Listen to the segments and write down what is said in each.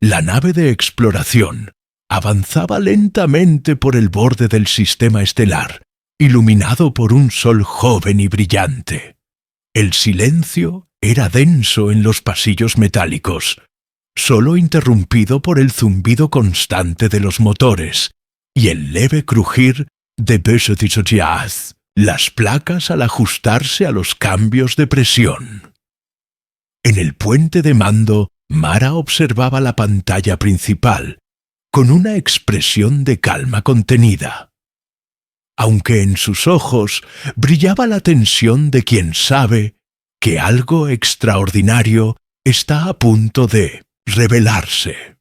La nave de exploración avanzaba lentamente por el borde del sistema estelar, iluminado por un sol joven y brillante. El silencio era denso en los pasillos metálicos, solo interrumpido por el zumbido constante de los motores y el leve crujir de bêche de jazz, las placas al ajustarse a los cambios de presión. En el puente de mando, Mara observaba la pantalla principal, con una expresión de calma contenida. Aunque en sus ojos brillaba la tensión de quien sabe que algo extraordinario está a punto de revelarse.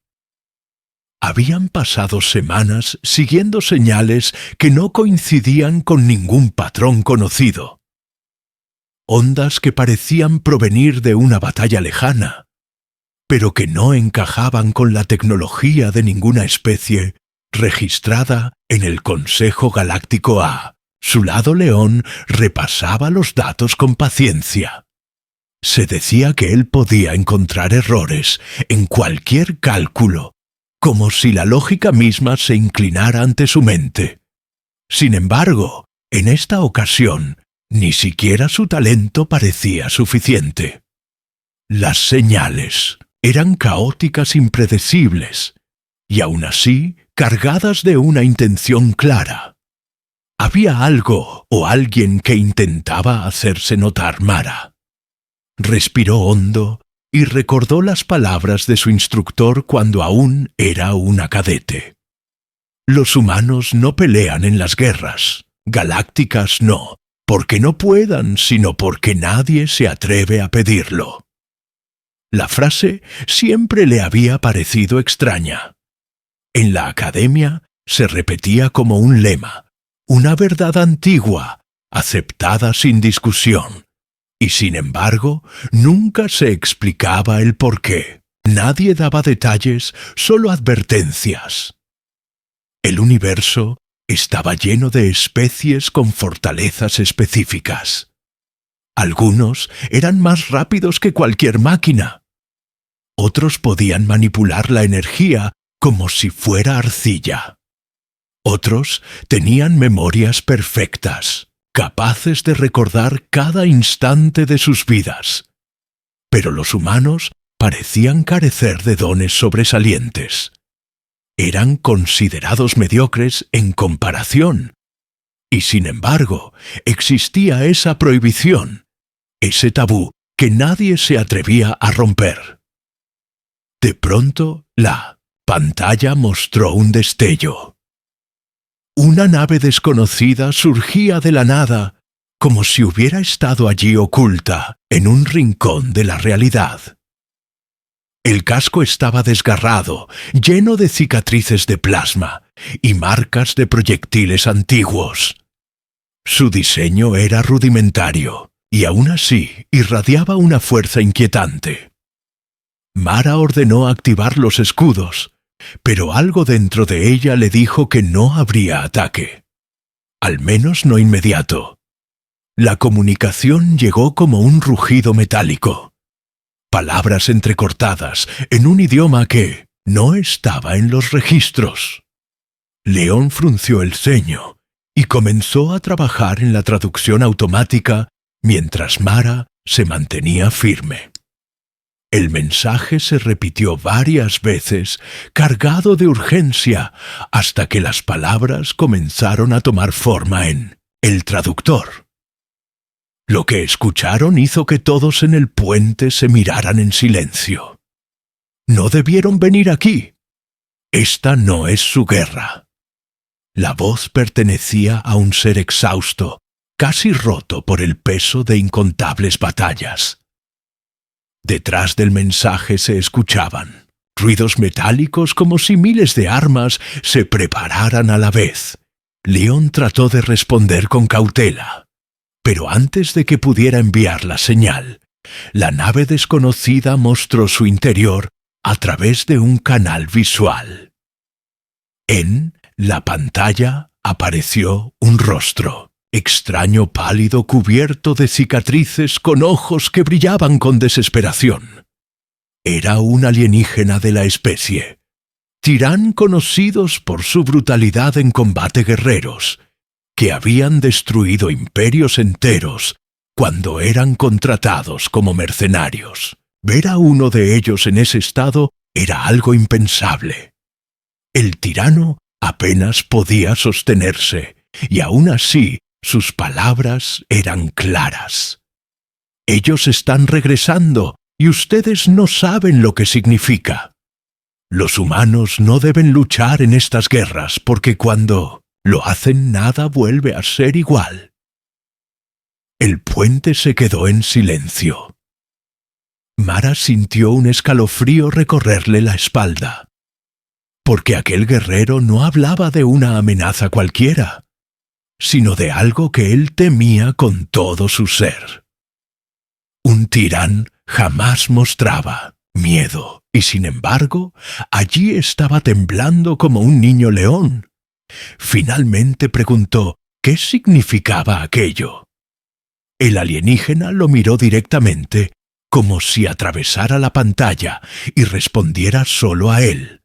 Habían pasado semanas siguiendo señales que no coincidían con ningún patrón conocido. Ondas que parecían provenir de una batalla lejana, pero que no encajaban con la tecnología de ninguna especie registrada en el Consejo Galáctico A. Su lado león repasaba los datos con paciencia. Se decía que él podía encontrar errores en cualquier cálculo, como si la lógica misma se inclinara ante su mente. Sin embargo, en esta ocasión, ni siquiera su talento parecía suficiente. Las señales eran caóticas, impredecibles, y aún así cargadas de una intención clara. Había algo o alguien que intentaba hacerse notar. Mara respiró hondo y recordó las palabras de su instructor cuando aún era una cadete. Los humanos no pelean en las guerras, galácticas no, porque no puedan, sino porque nadie se atreve a pedirlo. La frase siempre le había parecido extraña. En la academia se repetía como un lema, una verdad antigua, aceptada sin discusión, y sin embargo nunca se explicaba el porqué. Nadie daba detalles, solo advertencias. El universo estaba lleno de especies con fortalezas específicas. Algunos eran más rápidos que cualquier máquina. Otros podían manipular la energía como si fuera arcilla. Otros tenían memorias perfectas, capaces de recordar cada instante de sus vidas. Pero los humanos parecían carecer de dones sobresalientes. Eran considerados mediocres en comparación. Y sin embargo, existía esa prohibición, ese tabú que nadie se atrevía a romper. De pronto, la pantalla mostró un destello. Una nave desconocida surgía de la nada, como si hubiera estado allí oculta, en un rincón de la realidad. El casco estaba desgarrado, lleno de cicatrices de plasma y marcas de proyectiles antiguos. Su diseño era rudimentario, y aún así irradiaba una fuerza inquietante. Mara ordenó activar los escudos, pero algo dentro de ella le dijo que no habría ataque. Al menos no inmediato. La comunicación llegó como un rugido metálico. Palabras entrecortadas en un idioma que no estaba en los registros. León frunció el ceño y comenzó a trabajar en la traducción automática mientras Mara se mantenía firme. El mensaje se repitió varias veces, cargado de urgencia, hasta que las palabras comenzaron a tomar forma en el traductor. Lo que escucharon hizo que todos en el puente se miraran en silencio. No debieron venir aquí. Esta no es su guerra. La voz pertenecía a un ser exhausto, casi roto por el peso de incontables batallas. Detrás del mensaje se escuchaban ruidos metálicos como si miles de armas se prepararan a la vez. León trató de responder con cautela. Pero antes de que pudiera enviar la señal, la nave desconocida mostró su interior a través de un canal visual. En la pantalla apareció un rostro, extraño, pálido, cubierto de cicatrices, con ojos que brillaban con desesperación. Era un alienígena de la especie. Tirán conocidos por su brutalidad en combate guerreros, que habían destruido imperios enteros cuando eran contratados como mercenarios. Ver a uno de ellos en ese estado era algo impensable. El tirano apenas podía sostenerse, y aún así sus palabras eran claras. Ellos están regresando, y ustedes no saben lo que significa. Los humanos no deben luchar en estas guerras, porque cuando lo hacen nada vuelve a ser igual. El puente se quedó en silencio. Mara sintió un escalofrío recorrerle la espalda, porque aquel guerrero no hablaba de una amenaza cualquiera, sino de algo que él temía con todo su ser. Un tirán jamás mostraba miedo, y sin embargo, allí estaba temblando como un niño león. Finalmente preguntó qué significaba aquello. El alienígena lo miró directamente, como si atravesara la pantalla y respondiera solo a él.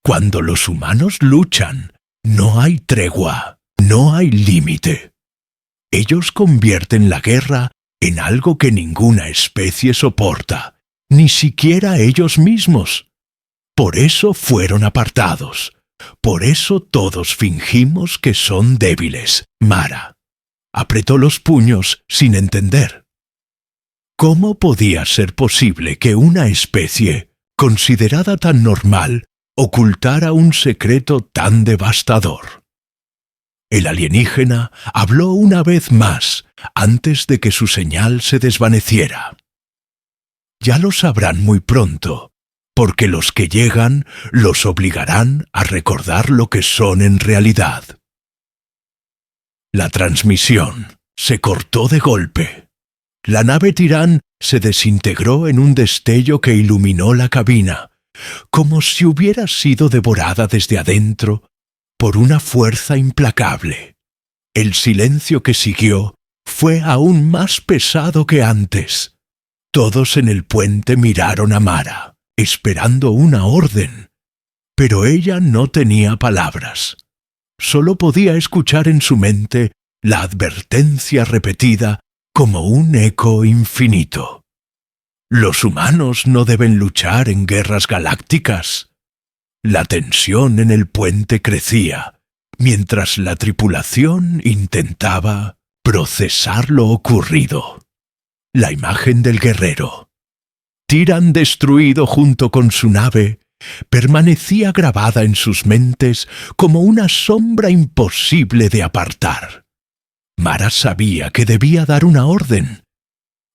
Cuando los humanos luchan, no hay tregua, no hay límite. Ellos convierten la guerra en algo que ninguna especie soporta, ni siquiera ellos mismos. Por eso fueron apartados. Por eso todos fingimos que son débiles. Mara apretó los puños sin entender. ¿Cómo podía ser posible que una especie, considerada tan normal, ocultara un secreto tan devastador? El alienígena habló una vez más antes de que su señal se desvaneciera. Ya lo sabrán muy pronto, porque los que llegan los obligarán a recordar lo que son en realidad. La transmisión se cortó de golpe. La nave Tirán se desintegró en un destello que iluminó la cabina, como si hubiera sido devorada desde adentro por una fuerza implacable. El silencio que siguió fue aún más pesado que antes. Todos en el puente miraron a Mara, esperando una orden, pero ella no tenía palabras. Solo podía escuchar en su mente la advertencia repetida como un eco infinito. Los humanos no deben luchar en guerras galácticas. La tensión en el puente crecía, mientras la tripulación intentaba procesar lo ocurrido. La imagen del guerrero, Tirán destruido junto con su nave, permanecía grabada en sus mentes como una sombra imposible de apartar. Mara sabía que debía dar una orden,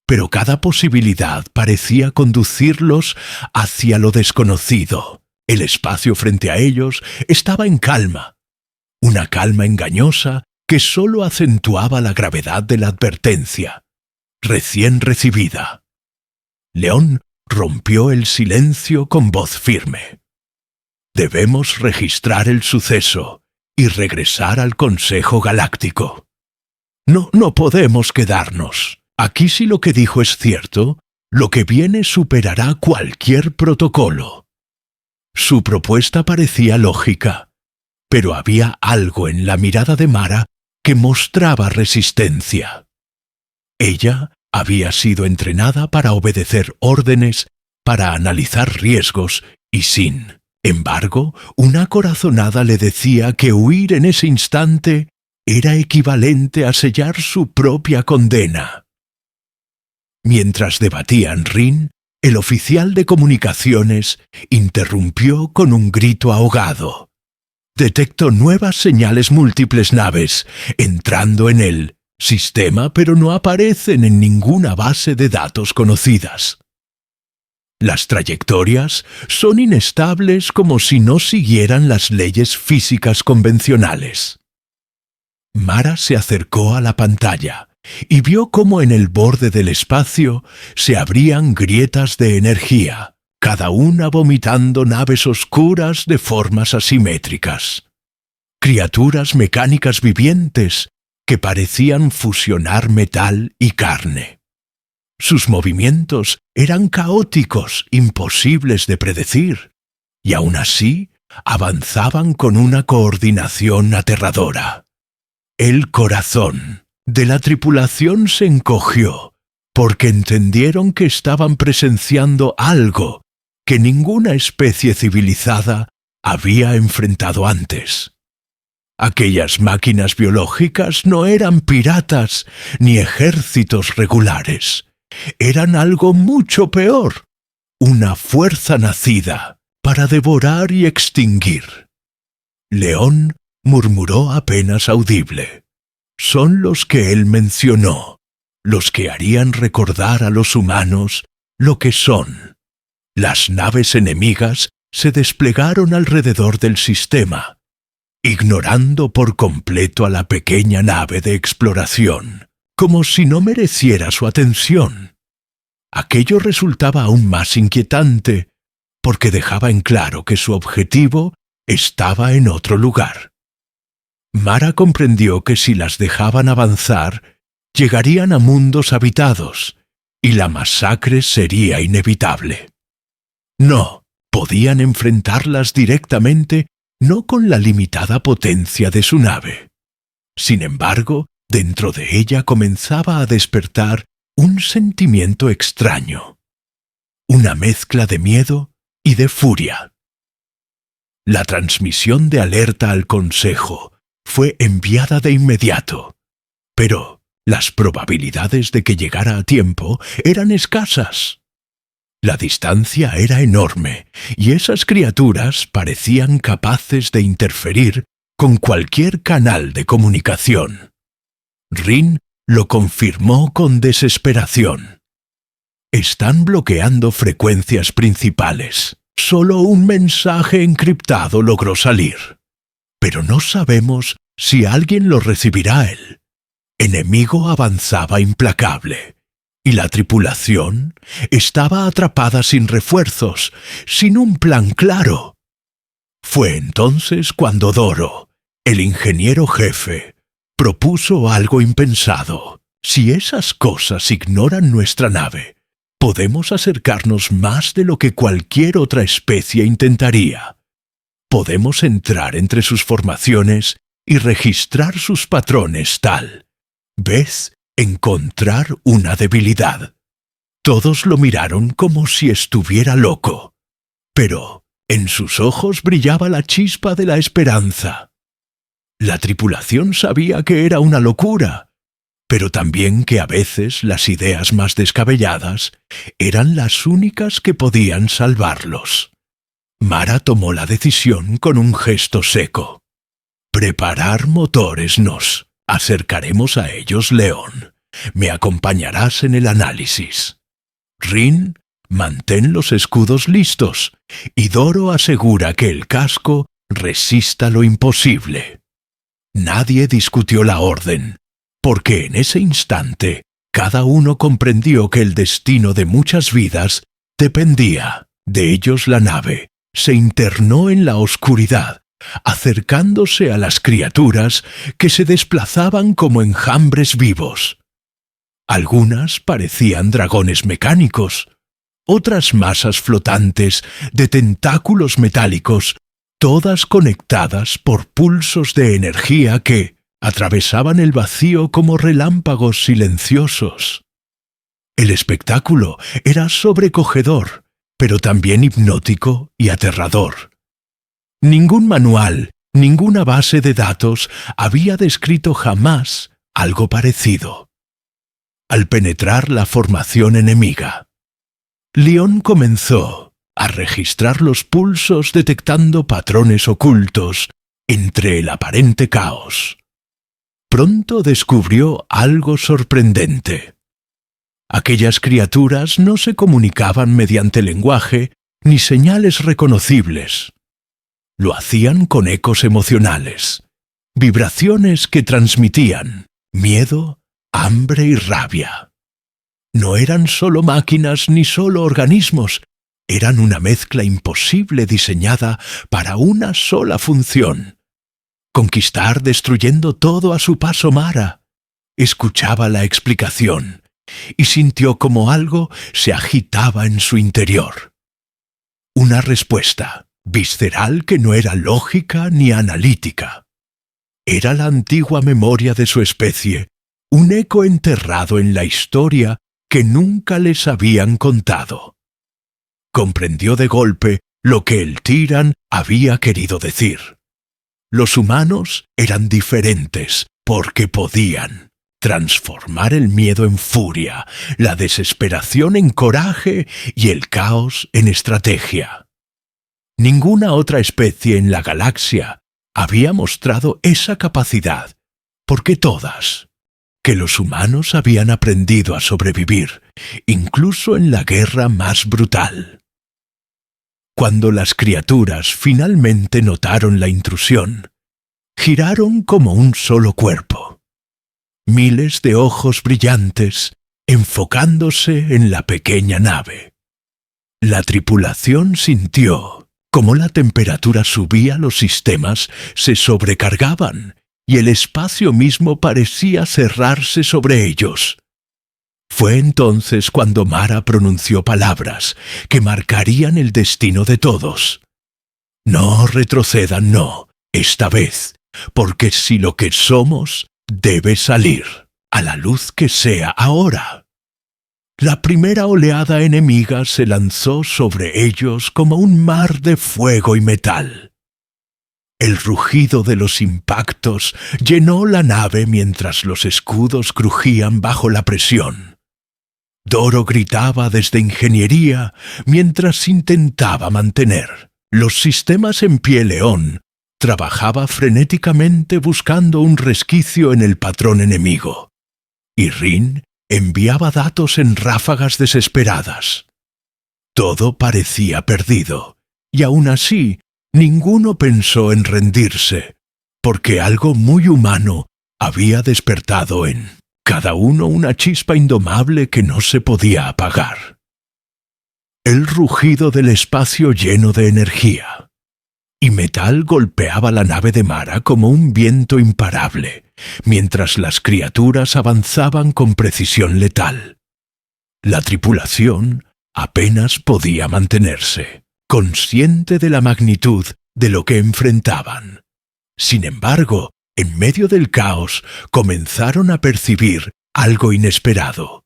pero cada posibilidad parecía conducirlos hacia lo desconocido. El espacio frente a ellos estaba en calma, una calma engañosa que sólo acentuaba la gravedad de la advertencia, recién recibida. León rompió el silencio con voz firme. Debemos registrar el suceso y regresar al Consejo Galáctico. No podemos quedarnos. Aquí si lo que dijo es cierto, lo que viene superará cualquier protocolo. Su propuesta parecía lógica, pero había algo en la mirada de Mara que mostraba resistencia. Ella había sido entrenada para obedecer órdenes, para analizar riesgos y sin embargo, una corazonada le decía que huir en ese instante era equivalente a sellar su propia condena. Mientras debatían Rin, el oficial de comunicaciones interrumpió con un grito ahogado. Detecto nuevas señales múltiples naves entrando en el sistema, pero no aparecen en ninguna base de datos conocidas. Las trayectorias son inestables como si no siguieran las leyes físicas convencionales. Mara se acercó a la pantalla y vio cómo en el borde del espacio se abrían grietas de energía, cada una vomitando naves oscuras de formas asimétricas. Criaturas mecánicas vivientes que parecían fusionar metal y carne. Sus movimientos eran caóticos, imposibles de predecir, y aún así avanzaban con una coordinación aterradora. El corazón de la tripulación se encogió, porque entendieron que estaban presenciando algo que ninguna especie civilizada había enfrentado antes. Aquellas máquinas biológicas no eran piratas ni ejércitos regulares. Eran algo mucho peor, una fuerza nacida para devorar y extinguir. León murmuró apenas audible. Son los que él mencionó, los que harían recordar a los humanos lo que son. Las naves enemigas se desplegaron alrededor del sistema, ignorando por completo a la pequeña nave de exploración, como si no mereciera su atención. Aquello resultaba aún más inquietante, porque dejaba en claro que su objetivo estaba en otro lugar. Mara comprendió que si las dejaban avanzar, llegarían a mundos habitados, y la masacre sería inevitable. No, podían enfrentarlas directamente, no con la limitada potencia de su nave. Sin embargo, dentro de ella comenzaba a despertar un sentimiento extraño, una mezcla de miedo y de furia. La transmisión de alerta al Consejo fue enviada de inmediato, pero las probabilidades de que llegara a tiempo eran escasas. La distancia era enorme, y esas criaturas parecían capaces de interferir con cualquier canal de comunicación. Rin lo confirmó con desesperación. Están bloqueando frecuencias principales. Solo un mensaje encriptado logró salir. Pero no sabemos si alguien lo recibirá él. Enemigo avanzaba implacable, y la tripulación estaba atrapada sin refuerzos, sin un plan claro. Fue entonces cuando Doro, el ingeniero jefe, propuso algo impensado. Si esas cosas ignoran nuestra nave, podemos acercarnos más de lo que cualquier otra especie intentaría. Podemos entrar entre sus formaciones y registrar sus patrones tal vez encontrar una debilidad. Todos lo miraron como si estuviera loco, pero en sus ojos brillaba la chispa de la esperanza. La tripulación sabía que era una locura, pero también que a veces las ideas más descabelladas eran las únicas que podían salvarlos. Mara tomó la decisión con un gesto seco. Preparar motores. Nos acercaremos a ellos, León. Me acompañarás en el análisis. Rin, mantén los escudos listos, y Doro asegura que el casco resista lo imposible. Nadie discutió la orden, porque en ese instante cada uno comprendió que el destino de muchas vidas dependía de ellos. La nave se internó en la oscuridad, acercándose a las criaturas que se desplazaban como enjambres vivos. Algunas parecían dragones mecánicos, otras masas flotantes de tentáculos metálicos, todas conectadas por pulsos de energía que atravesaban el vacío como relámpagos silenciosos. El espectáculo era sobrecogedor, pero también hipnótico y aterrador. Ningún manual, ninguna base de datos había descrito jamás algo parecido. Al penetrar la formación enemiga, León comenzó a registrar los pulsos detectando patrones ocultos entre el aparente caos. Pronto descubrió algo sorprendente. Aquellas criaturas no se comunicaban mediante lenguaje ni señales reconocibles. Lo hacían con ecos emocionales, vibraciones que transmitían miedo, hambre y rabia. No eran solo máquinas ni solo organismos, eran una mezcla imposible diseñada para una sola función: conquistar destruyendo todo a su paso. Mara escuchaba la explicación, y sintió como algo se agitaba en su interior. Una respuesta visceral que no era lógica ni analítica. Era la antigua memoria de su especie, un eco enterrado en la historia que nunca les habían contado. Comprendió de golpe lo que el Tyran había querido decir. Los humanos eran diferentes porque podían transformar el miedo en furia, la desesperación en coraje y el caos en estrategia. Ninguna otra especie en la galaxia había mostrado esa capacidad, porque todas, que los humanos habían aprendido a sobrevivir, incluso en la guerra más brutal. Cuando las criaturas finalmente notaron la intrusión, giraron como un solo cuerpo. Miles de ojos brillantes enfocándose en la pequeña nave. La tripulación sintió como la temperatura subía, los sistemas se sobrecargaban y el espacio mismo parecía cerrarse sobre ellos. Fue entonces cuando Mara pronunció palabras que marcarían el destino de todos. No retrocedan, no, esta vez, porque si lo que somos debe salir, a la luz que sea ahora. La primera oleada enemiga se lanzó sobre ellos como un mar de fuego y metal. El rugido de los impactos llenó la nave mientras los escudos crujían bajo la presión. Doro gritaba desde ingeniería mientras intentaba mantener los sistemas en pie. León trabajaba frenéticamente buscando un resquicio en el patrón enemigo. Y Rin enviaba datos en ráfagas desesperadas. Todo parecía perdido, y aún así ninguno pensó en rendirse, porque algo muy humano había despertado en cada uno una chispa indomable que no se podía apagar. El rugido del espacio lleno de energía, y metal golpeaba la nave de Mara como un viento imparable, mientras las criaturas avanzaban con precisión letal. La tripulación apenas podía mantenerse, consciente de la magnitud de lo que enfrentaban. Sin embargo, en medio del caos comenzaron a percibir algo inesperado.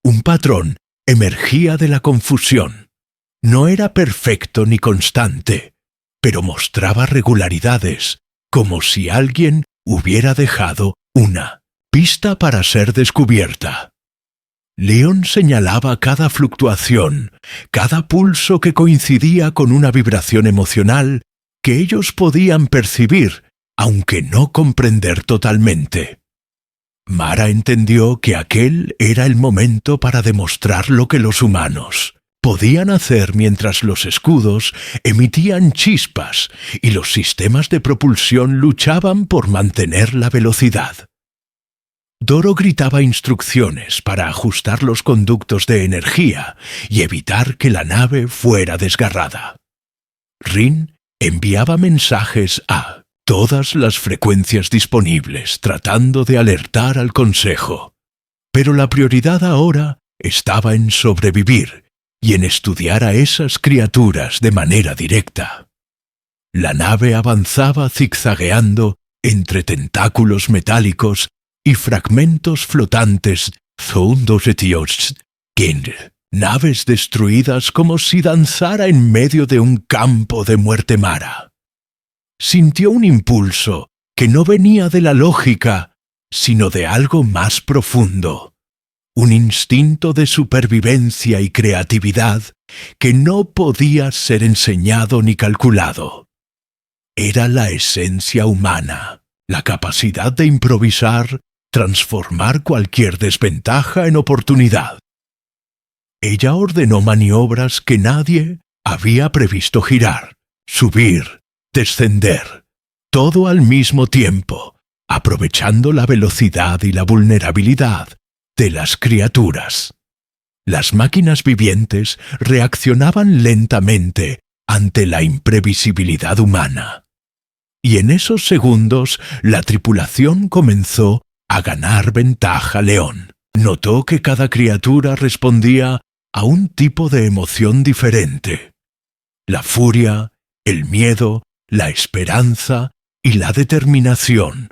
Un patrón emergía de la confusión. No era perfecto ni constante, pero mostraba regularidades, como si alguien hubiera dejado una pista para ser descubierta. León señalaba cada fluctuación, cada pulso que coincidía con una vibración emocional que ellos podían percibir, aunque no comprender totalmente. Mara entendió que aquel era el momento para demostrar lo que los humanos podían hacer mientras los escudos emitían chispas y los sistemas de propulsión luchaban por mantener la velocidad. Doro gritaba instrucciones para ajustar los conductos de energía y evitar que la nave fuera desgarrada. Rin enviaba mensajes a todas las frecuencias disponibles tratando de alertar al Consejo, pero la prioridad ahora estaba en sobrevivir y en estudiar a esas criaturas de manera directa. La nave avanzaba zigzagueando entre tentáculos metálicos y fragmentos flotantes, naves destruidas como si danzara en medio de un campo de muerte. Mara sintió un impulso que no venía de la lógica, sino de algo más profundo. Un instinto de supervivencia y creatividad que no podía ser enseñado ni calculado. Era la esencia humana, la capacidad de improvisar, transformar cualquier desventaja en oportunidad. Ella ordenó maniobras que nadie había previsto: girar, subir, descender, todo al mismo tiempo, aprovechando la velocidad y la vulnerabilidad de las criaturas. Las máquinas vivientes reaccionaban lentamente ante la imprevisibilidad humana. Y en esos segundos la tripulación comenzó a ganar ventaja. León notó que cada criatura respondía a un tipo de emoción diferente. La furia, el miedo, la esperanza y la determinación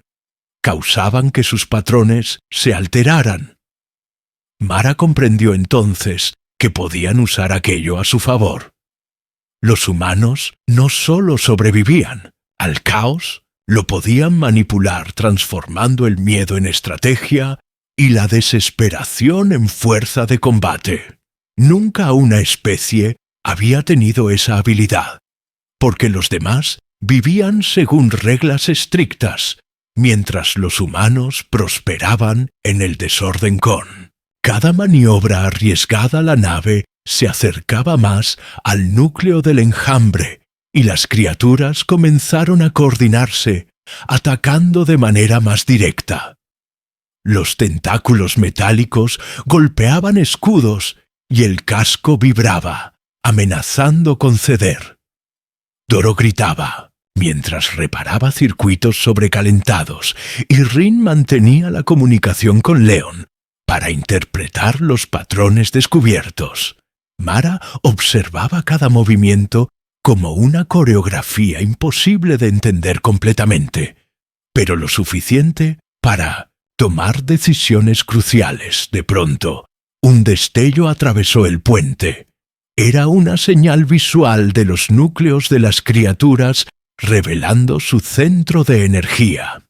causaban que sus patrones se alteraran. Mara comprendió entonces que podían usar aquello a su favor. Los humanos no solo sobrevivían al caos, lo podían manipular transformando el miedo en estrategia y la desesperación en fuerza de combate. Nunca una especie había tenido esa habilidad, porque los demás vivían según reglas estrictas, mientras los humanos prosperaban en el desorden con cada maniobra arriesgada. La nave se acercaba más al núcleo del enjambre y las criaturas comenzaron a coordinarse, atacando de manera más directa. Los tentáculos metálicos golpeaban escudos y el casco vibraba, amenazando con ceder. Doro gritaba mientras reparaba circuitos sobrecalentados y Rin mantenía la comunicación con Leon para interpretar los patrones descubiertos. Mara observaba cada movimiento como una coreografía imposible de entender completamente, pero lo suficiente para tomar decisiones cruciales. De pronto, un destello atravesó el puente. Era una señal visual de los núcleos de las criaturas revelando su centro de energía.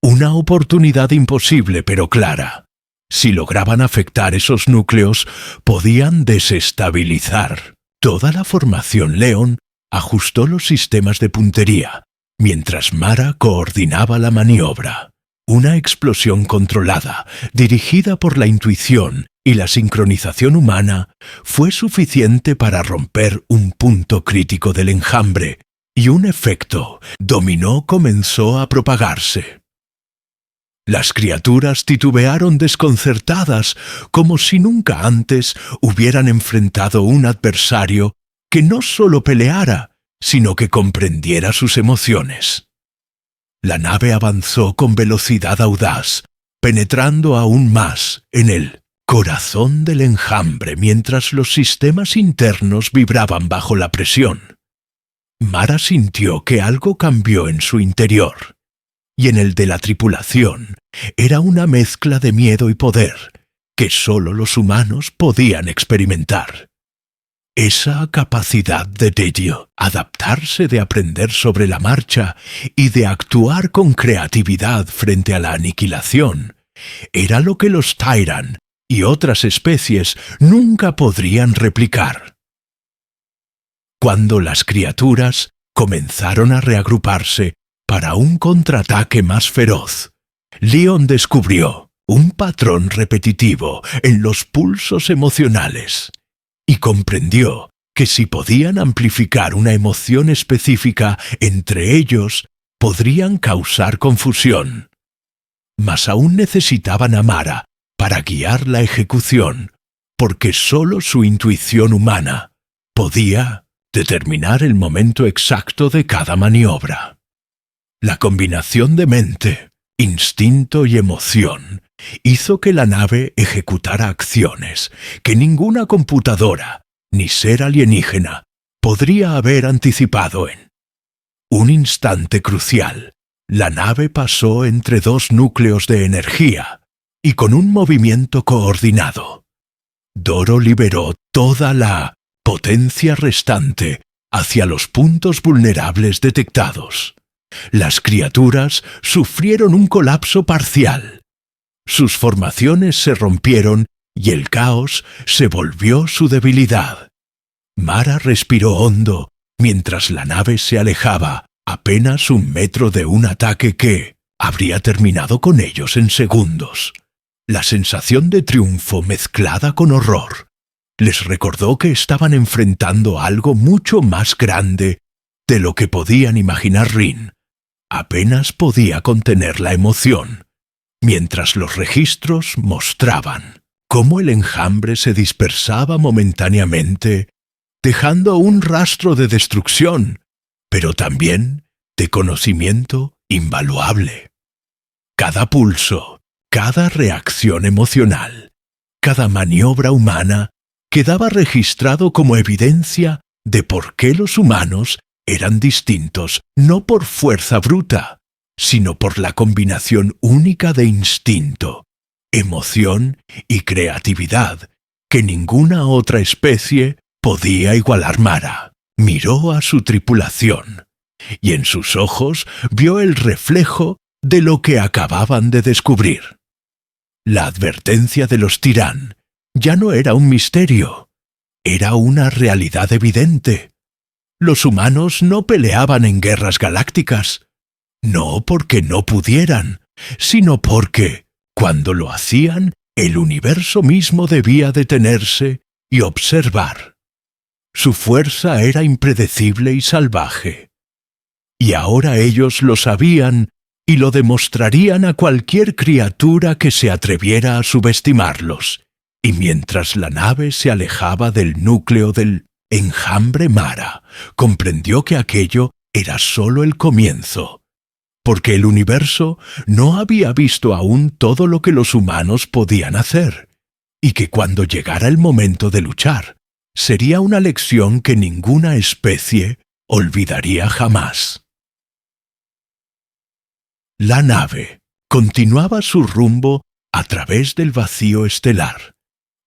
Una oportunidad imposible pero clara. Si lograban afectar esos núcleos, podían desestabilizar toda la formación. Leon ajustó los sistemas de puntería, mientras Mara coordinaba la maniobra. Una explosión controlada, dirigida por la intuición y la sincronización humana, fue suficiente para romper un punto crítico del enjambre, y un efecto dominó comenzó a propagarse. Las criaturas titubearon desconcertadas, como si nunca antes hubieran enfrentado un adversario que no solo peleara, sino que comprendiera sus emociones. La nave avanzó con velocidad audaz, penetrando aún más en el corazón del enjambre mientras los sistemas internos vibraban bajo la presión. Mara sintió que algo cambió en su interior, y en el de la tripulación era una mezcla de miedo y poder que solo los humanos podían experimentar. Esa capacidad de adaptarse, de aprender sobre la marcha y de actuar con creatividad frente a la aniquilación, era lo que los Tyrant y otras especies nunca podrían replicar. Cuando las criaturas comenzaron a reagruparse para un contraataque más feroz, Leon descubrió un patrón repetitivo en los pulsos emocionales y comprendió que si podían amplificar una emoción específica entre ellos, podrían causar confusión. Mas aún necesitaban a Mara para guiar la ejecución, porque solo su intuición humana podía determinar el momento exacto de cada maniobra. La combinación de mente, instinto y emoción hizo que la nave ejecutara acciones que ninguna computadora ni ser alienígena podría haber anticipado. En un instante crucial, la nave pasó entre dos núcleos de energía y con un movimiento coordinado, Doro liberó toda la potencia restante hacia los puntos vulnerables detectados. Las criaturas sufrieron un colapso parcial. Sus formaciones se rompieron y el caos se volvió su debilidad. Mara respiró hondo mientras la nave se alejaba, apenas 1 metro de un ataque que habría terminado con ellos en segundos. La sensación de triunfo mezclada con horror les recordó que estaban enfrentando algo mucho más grande de lo que podían imaginar. Rin apenas podía contener la emoción, mientras los registros mostraban cómo el enjambre se dispersaba momentáneamente, dejando un rastro de destrucción, pero también de conocimiento invaluable. Cada pulso, Cada reacción emocional, cada maniobra humana quedaba registrado como evidencia de por qué los humanos eran distintos, no por fuerza bruta, sino por la combinación única de instinto, emoción y creatividad que ninguna otra especie podía igualar. Mara miró a su tripulación y en sus ojos vio el reflejo de lo que acababan de descubrir. La advertencia de los Tirán ya no era un misterio, era una realidad evidente. Los humanos no peleaban en guerras galácticas, no porque no pudieran, sino porque, cuando lo hacían, el universo mismo debía detenerse y observar. Su fuerza era impredecible y salvaje. Y ahora ellos lo sabían y lo demostrarían a cualquier criatura que se atreviera a subestimarlos. Y mientras la nave se alejaba del núcleo del enjambre, Mara comprendió que aquello era solo el comienzo, porque el universo no había visto aún todo lo que los humanos podían hacer, y que cuando llegara el momento de luchar, sería una lección que ninguna especie olvidaría jamás. La nave continuaba su rumbo a través del vacío estelar,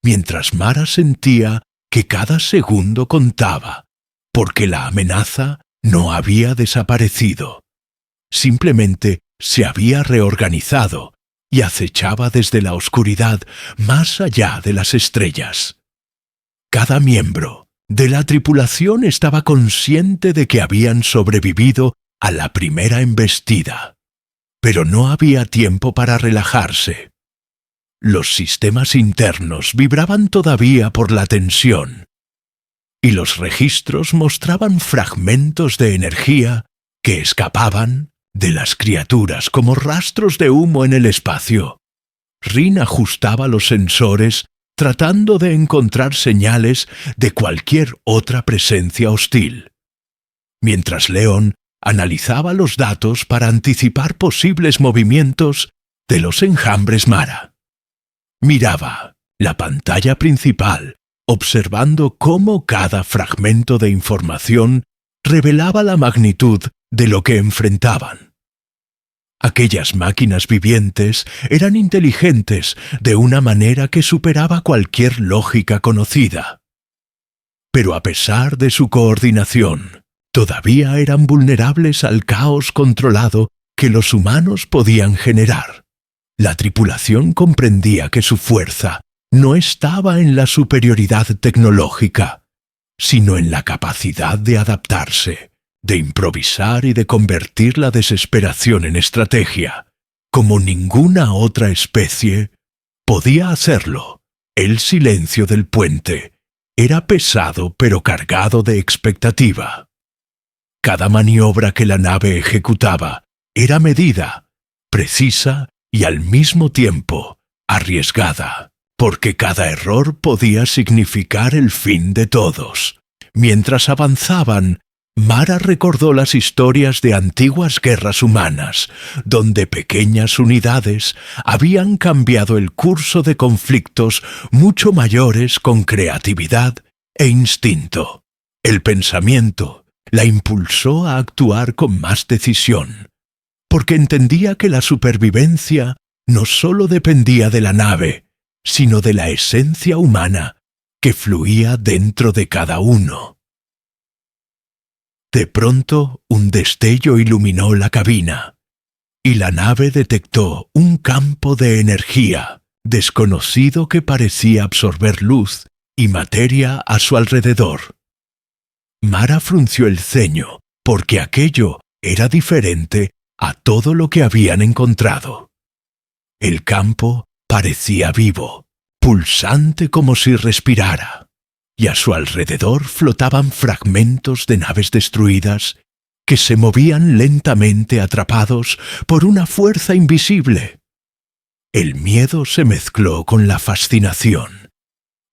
mientras Mara sentía que cada segundo contaba, porque la amenaza no había desaparecido. Simplemente se había reorganizado y acechaba desde la oscuridad más allá de las estrellas. Cada miembro de la tripulación estaba consciente de que habían sobrevivido a la primera embestida, pero no había tiempo para relajarse. Los sistemas internos vibraban todavía por la tensión, y los registros mostraban fragmentos de energía que escapaban de las criaturas como rastros de humo en el espacio. Rin ajustaba los sensores tratando de encontrar señales de cualquier otra presencia hostil, mientras Leon analizaba los datos para anticipar posibles movimientos de los enjambres. Mara miraba la pantalla principal, observando cómo cada fragmento de información revelaba la magnitud de lo que enfrentaban. Aquellas máquinas vivientes eran inteligentes de una manera que superaba cualquier lógica conocida. Pero a pesar de su coordinación, todavía eran vulnerables al caos controlado que los humanos podían generar. La tripulación comprendía que su fuerza no estaba en la superioridad tecnológica, sino en la capacidad de adaptarse, de improvisar y de convertir la desesperación en estrategia, como ninguna otra especie podía hacerlo. El silencio del puente era pesado pero cargado de expectativa. Cada maniobra que la nave ejecutaba era medida, precisa y al mismo tiempo arriesgada, porque cada error podía significar el fin de todos. Mientras avanzaban, Mara recordó las historias de antiguas guerras humanas, donde pequeñas unidades habían cambiado el curso de conflictos mucho mayores con creatividad e instinto. El pensamiento la impulsó a actuar con más decisión, porque entendía que la supervivencia no solo dependía de la nave, sino de la esencia humana que fluía dentro de cada uno. De pronto, un destello iluminó la cabina, y la nave detectó un campo de energía desconocido que parecía absorber luz y materia a su alrededor. Mara frunció el ceño, porque aquello era diferente a todo lo que habían encontrado. El campo parecía vivo, pulsante como si respirara, y a su alrededor flotaban fragmentos de naves destruidas que se movían lentamente atrapados por una fuerza invisible. El miedo se mezcló con la fascinación,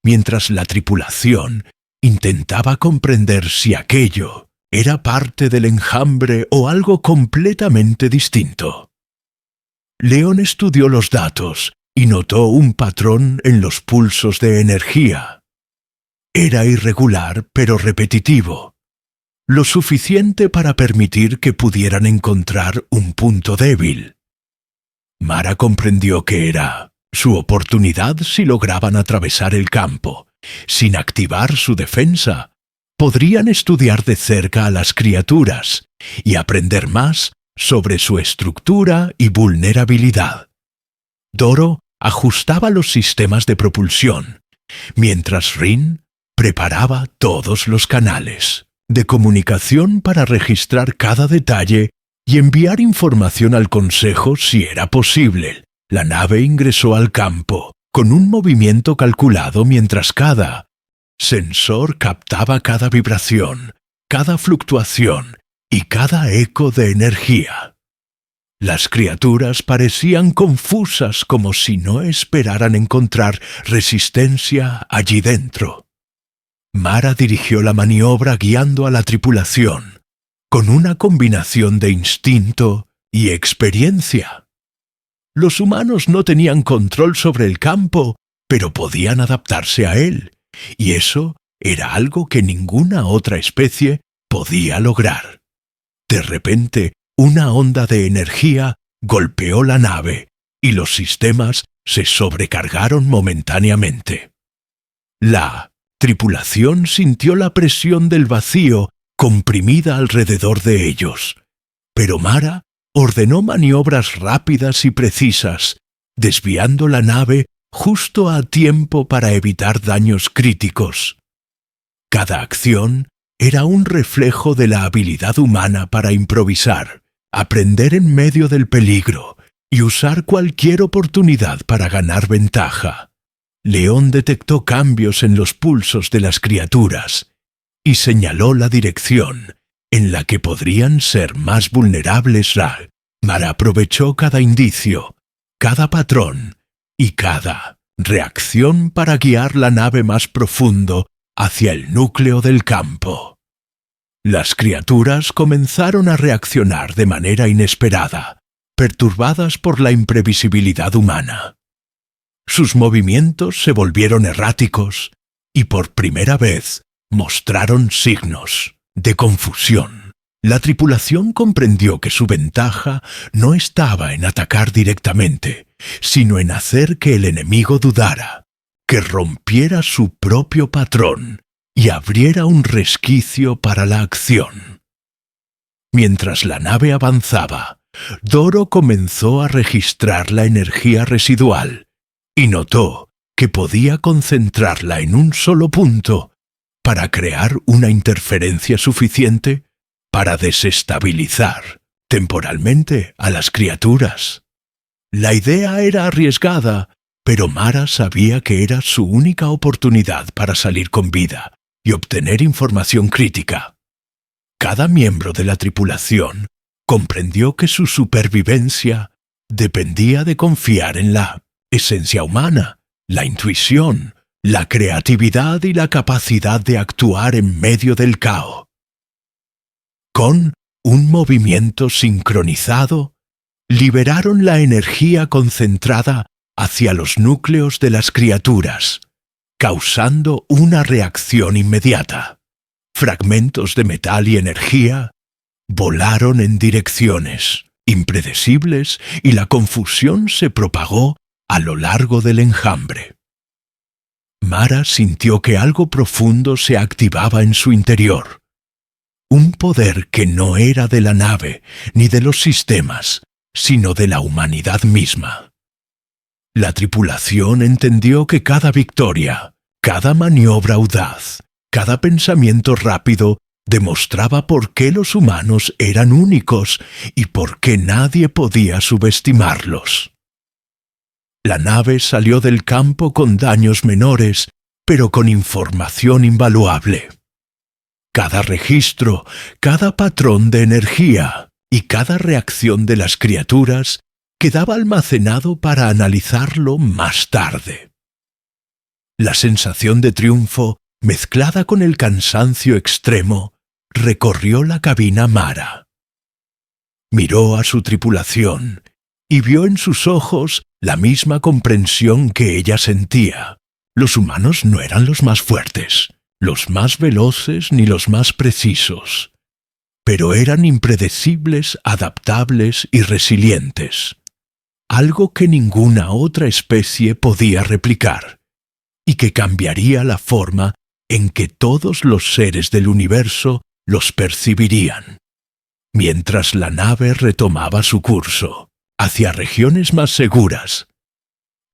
mientras la tripulación intentaba comprender si aquello era parte del enjambre o algo completamente distinto. León estudió los datos y notó un patrón en los pulsos de energía. Era irregular pero repetitivo, lo suficiente para permitir que pudieran encontrar un punto débil. Mara comprendió que era su oportunidad si lograban atravesar el campo. Sin activar su defensa, podrían estudiar de cerca a las criaturas y aprender más sobre su estructura y vulnerabilidad. Doro ajustaba los sistemas de propulsión, mientras Rin preparaba todos los canales de comunicación para registrar cada detalle y enviar información al Consejo si era posible. La nave ingresó al campo con un movimiento calculado mientras cada sensor captaba cada vibración, cada fluctuación y cada eco de energía. Las criaturas parecían confusas, como si no esperaran encontrar resistencia allí dentro. Mara dirigió la maniobra guiando a la tripulación, con una combinación de instinto y experiencia. Los humanos no tenían control sobre el campo, pero podían adaptarse a él, y eso era algo que ninguna otra especie podía lograr. De repente, una onda de energía golpeó la nave, y los sistemas se sobrecargaron momentáneamente. La tripulación sintió la presión del vacío comprimida alrededor de ellos, pero Mara ordenó maniobras rápidas y precisas, desviando la nave justo a tiempo para evitar daños críticos. Cada acción era un reflejo de la habilidad humana para improvisar, aprender en medio del peligro y usar cualquier oportunidad para ganar ventaja. León detectó cambios en los pulsos de las criaturas y señaló la dirección en la que podrían ser más vulnerables. Mara aprovechó cada indicio, cada patrón y cada reacción para guiar la nave más profundo hacia el núcleo del campo. Las criaturas comenzaron a reaccionar de manera inesperada, perturbadas por la imprevisibilidad humana. Sus movimientos se volvieron erráticos y por primera vez mostraron signos de confusión. La tripulación comprendió que su ventaja no estaba en atacar directamente, sino en hacer que el enemigo dudara, que rompiera su propio patrón y abriera un resquicio para la acción. Mientras la nave avanzaba, Doro comenzó a registrar la energía residual y notó que podía concentrarla en un solo punto para crear una interferencia suficiente para desestabilizar temporalmente a las criaturas. La idea era arriesgada, pero Mara sabía que era su única oportunidad para salir con vida y obtener información crítica. Cada miembro de la tripulación comprendió que su supervivencia dependía de confiar en la esencia humana, la intuición, la creatividad y la capacidad de actuar en medio del caos. Con un movimiento sincronizado, liberaron la energía concentrada hacia los núcleos de las criaturas, causando una reacción inmediata. Fragmentos de metal y energía volaron en direcciones impredecibles y la confusión se propagó a lo largo del enjambre. Mara sintió que algo profundo se activaba en su interior. Un poder que no era de la nave ni de los sistemas, sino de la humanidad misma. La tripulación entendió que cada victoria, cada maniobra audaz, cada pensamiento rápido demostraba por qué los humanos eran únicos y por qué nadie podía subestimarlos. La nave salió del campo con daños menores, pero con información invaluable. Cada registro, cada patrón de energía y cada reacción de las criaturas quedaba almacenado para analizarlo más tarde. La sensación de triunfo, mezclada con el cansancio extremo, recorrió la cabina Mara. Miró a su tripulación y vio en sus ojos la misma comprensión que ella sentía. Los humanos no eran los más fuertes, los más veloces ni los más precisos, pero eran impredecibles, adaptables y resilientes, algo que ninguna otra especie podía replicar, y que cambiaría la forma en que todos los seres del universo los percibirían. Mientras la nave retomaba su curso hacia regiones más seguras,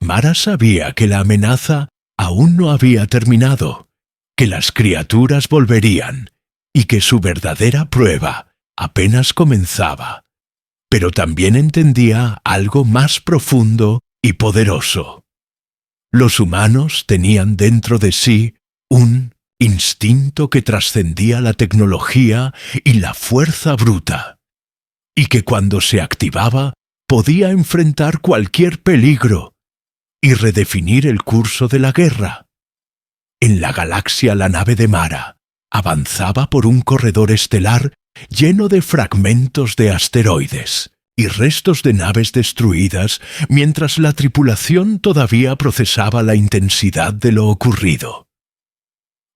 Mara sabía que la amenaza aún no había terminado, que las criaturas volverían y que su verdadera prueba apenas comenzaba, pero también entendía algo más profundo y poderoso. Los humanos tenían dentro de sí un instinto que trascendía la tecnología y la fuerza bruta, y que cuando se activaba podía enfrentar cualquier peligro y redefinir el curso de la guerra. En la galaxia la nave de Mara avanzaba por un corredor estelar lleno de fragmentos de asteroides y restos de naves destruidas, mientras la tripulación todavía procesaba la intensidad de lo ocurrido.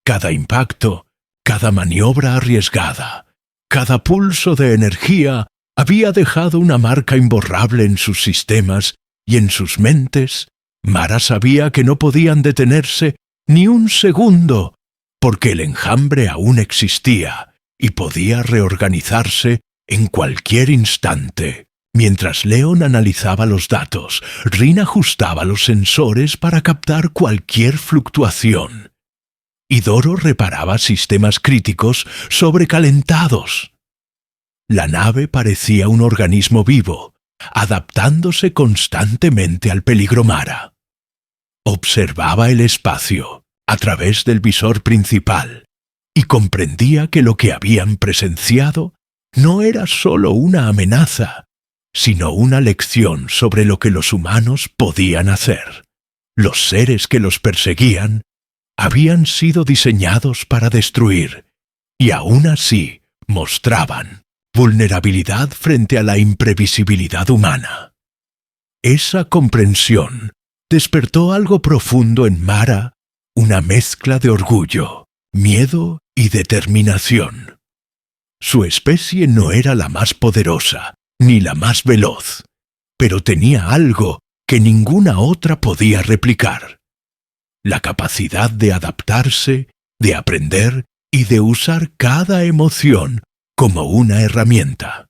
Cada impacto, cada maniobra arriesgada, cada pulso de energía había dejado una marca imborrable en sus sistemas y en sus mentes. Mara sabía que no podían detenerse ni un segundo, porque el enjambre aún existía y podía reorganizarse en cualquier instante. Mientras Leon analizaba los datos, Rin ajustaba los sensores para captar cualquier fluctuación, y Doro reparaba sistemas críticos sobrecalentados. La nave parecía un organismo vivo, adaptándose constantemente al peligro Mara. Observaba el espacio a través del visor principal y comprendía que lo que habían presenciado no era solo una amenaza, sino una lección sobre lo que los humanos podían hacer. Los seres que los perseguían habían sido diseñados para destruir, y aún así mostraban vulnerabilidad frente a la imprevisibilidad humana. Esa comprensión despertó algo profundo en Mara, una mezcla de orgullo, miedo y determinación. Su especie no era la más poderosa, ni la más veloz, pero tenía algo que ninguna otra podía replicar: la capacidad de adaptarse, de aprender y de usar cada emoción como una herramienta.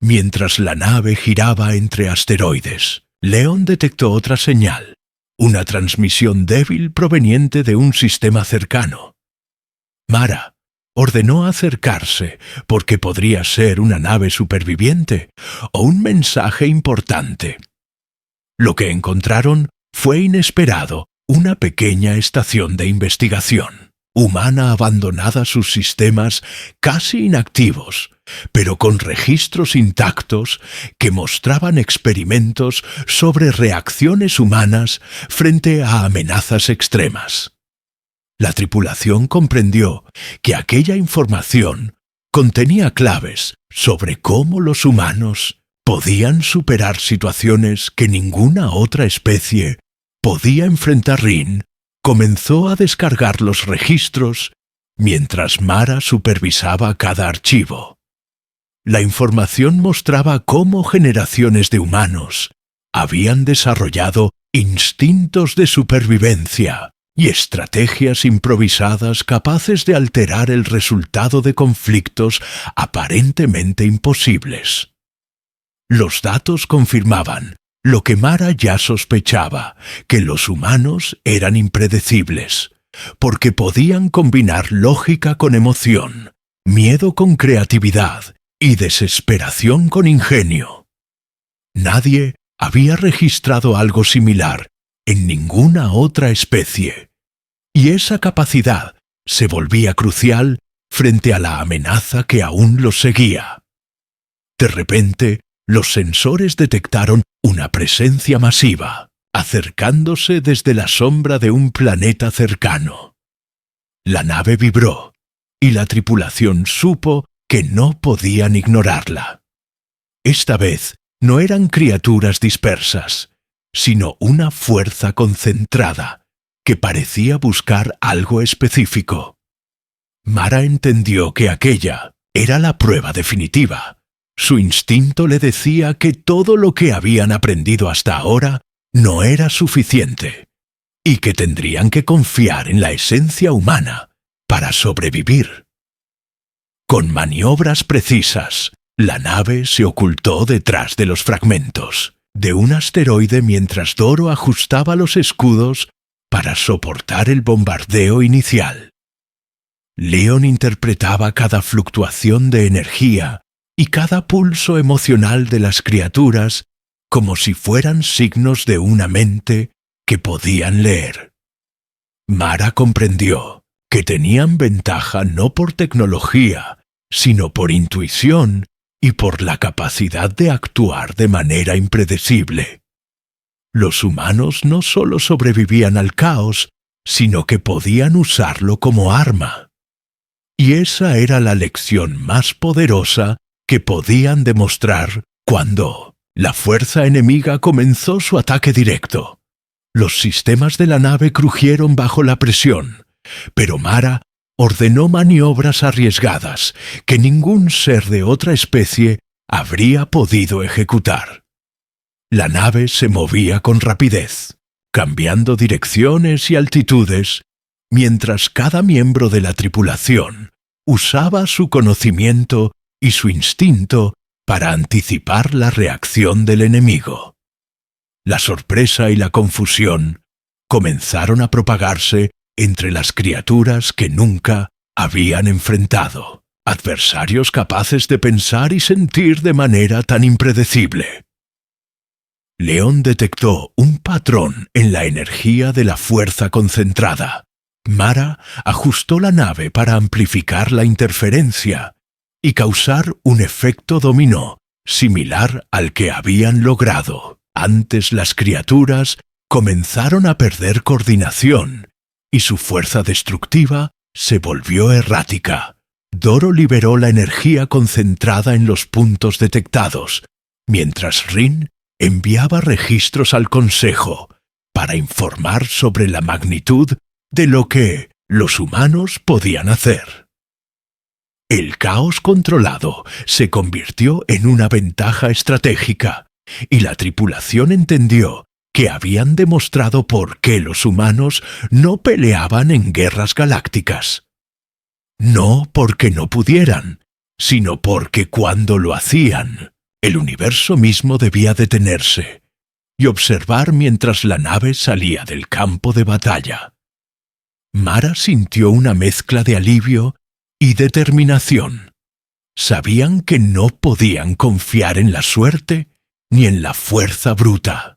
Mientras la nave giraba entre asteroides, Leon detectó otra señal, una transmisión débil proveniente de un sistema cercano. Mara ordenó acercarse porque podría ser una nave superviviente o un mensaje importante. Lo que encontraron fue inesperado: una pequeña estación de investigación humana abandonada, sus sistemas casi inactivos, pero con registros intactos que mostraban experimentos sobre reacciones humanas frente a amenazas extremas. La tripulación comprendió que aquella información contenía claves sobre cómo los humanos podían superar situaciones que ninguna otra especie podía enfrentar. Rin comenzó a descargar los registros mientras Mara supervisaba cada archivo. La información mostraba cómo generaciones de humanos habían desarrollado instintos de supervivencia y estrategias improvisadas capaces de alterar el resultado de conflictos aparentemente imposibles. Los datos confirmaban lo que Mara ya sospechaba, que los humanos eran impredecibles, porque podían combinar lógica con emoción, miedo con creatividad y desesperación con ingenio. Nadie había registrado algo similar en ninguna otra especie, y esa capacidad se volvía crucial frente a la amenaza que aún los seguía. De repente, los sensores detectaron una presencia masiva, acercándose desde la sombra de un planeta cercano. La nave vibró, y la tripulación supo que no podían ignorarla. Esta vez no eran criaturas dispersas, sino una fuerza concentrada que parecía buscar algo específico. Mara entendió que aquella era la prueba definitiva. Su instinto le decía que todo lo que habían aprendido hasta ahora no era suficiente y que tendrían que confiar en la esencia humana para sobrevivir. Con maniobras precisas, la nave se ocultó detrás de los fragmentos de un asteroide mientras Doro ajustaba los escudos para soportar el bombardeo inicial. Leon interpretaba cada fluctuación de energía y cada pulso emocional de las criaturas como si fueran signos de una mente que podían leer. Mara comprendió que tenían ventaja no por tecnología, sino por intuición y por la capacidad de actuar de manera impredecible. Los humanos no solo sobrevivían al caos, sino que podían usarlo como arma. Y esa era la lección más poderosa que podían demostrar cuando la fuerza enemiga comenzó su ataque directo. Los sistemas de la nave crujieron bajo la presión, pero Mara ordenó maniobras arriesgadas que ningún ser de otra especie habría podido ejecutar. La nave se movía con rapidez, cambiando direcciones y altitudes, mientras cada miembro de la tripulación usaba su conocimiento y su instinto para anticipar la reacción del enemigo. La sorpresa y la confusión comenzaron a propagarse entre las criaturas que nunca habían enfrentado, adversarios capaces de pensar y sentir de manera tan impredecible. Leon detectó un patrón en la energía de la fuerza concentrada. Mara ajustó la nave para amplificar la interferencia y causar un efecto dominó similar al que habían logrado. Antes las criaturas comenzaron a perder coordinación y su fuerza destructiva se volvió errática. Doro liberó la energía concentrada en los puntos detectados, mientras Rin enviaba registros al Consejo para informar sobre la magnitud de lo que los humanos podían hacer. El caos controlado se convirtió en una ventaja estratégica, y la tripulación entendió que habían demostrado por qué los humanos no peleaban en guerras galácticas. No porque no pudieran, sino porque cuando lo hacían, el universo mismo debía detenerse y observar mientras la nave salía del campo de batalla. Mara sintió una mezcla de alivio y determinación. Sabían que no podían confiar en la suerte ni en la fuerza bruta.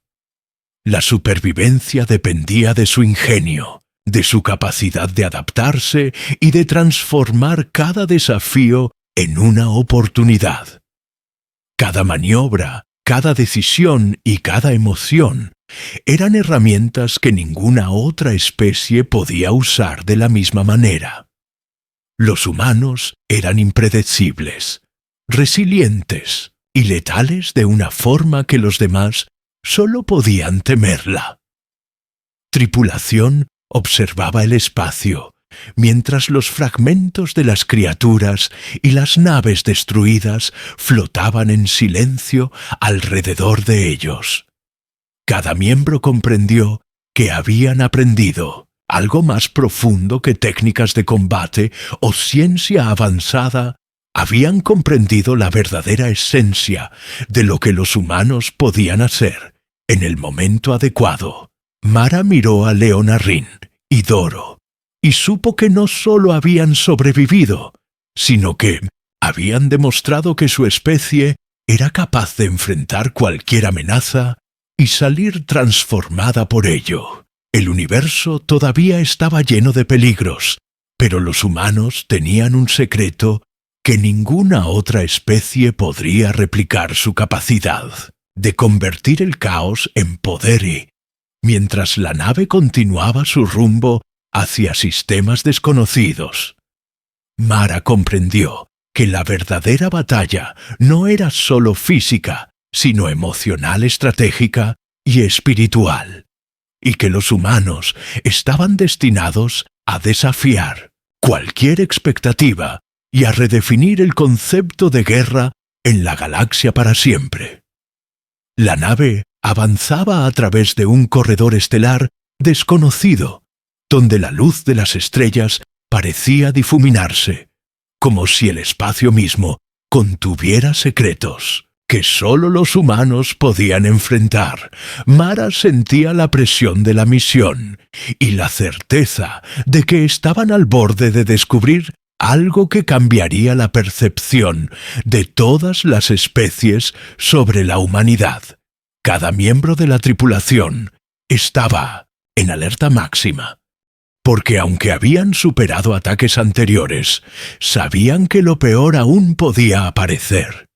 La supervivencia dependía de su ingenio, de su capacidad de adaptarse y de transformar cada desafío en una oportunidad. Cada maniobra, cada decisión y cada emoción eran herramientas que ninguna otra especie podía usar de la misma manera. Los humanos eran impredecibles, resilientes y letales de una forma que los demás solo podían temerla. Tripulación observaba el espacio, mientras los fragmentos de las criaturas y las naves destruidas flotaban en silencio alrededor de ellos. Cada miembro comprendió que habían aprendido algo más profundo que técnicas de combate o ciencia avanzada. Habían comprendido la verdadera esencia de lo que los humanos podían hacer en el momento adecuado. Mara miró a Leonarin y Doro y supo que no solo habían sobrevivido, sino que habían demostrado que su especie era capaz de enfrentar cualquier amenaza y salir transformada por ello. El universo todavía estaba lleno de peligros, pero los humanos tenían un secreto que ninguna otra especie podría replicar: su capacidad de convertir el caos en poder y, mientras la nave continuaba su rumbo hacia sistemas desconocidos. Mara comprendió que la verdadera batalla no era solo física, sino emocional, estratégica y espiritual, y que los humanos estaban destinados a desafiar cualquier expectativa y a redefinir el concepto de guerra en la galaxia para siempre. La nave avanzaba a través de un corredor estelar desconocido, donde la luz de las estrellas parecía difuminarse, como si el espacio mismo contuviera secretos que sólo los humanos podían enfrentar. Mara sentía la presión de la misión y la certeza de que estaban al borde de descubrir algo que cambiaría la percepción de todas las especies sobre la humanidad. Cada miembro de la tripulación estaba en alerta máxima, porque aunque habían superado ataques anteriores, sabían que lo peor aún podía aparecer,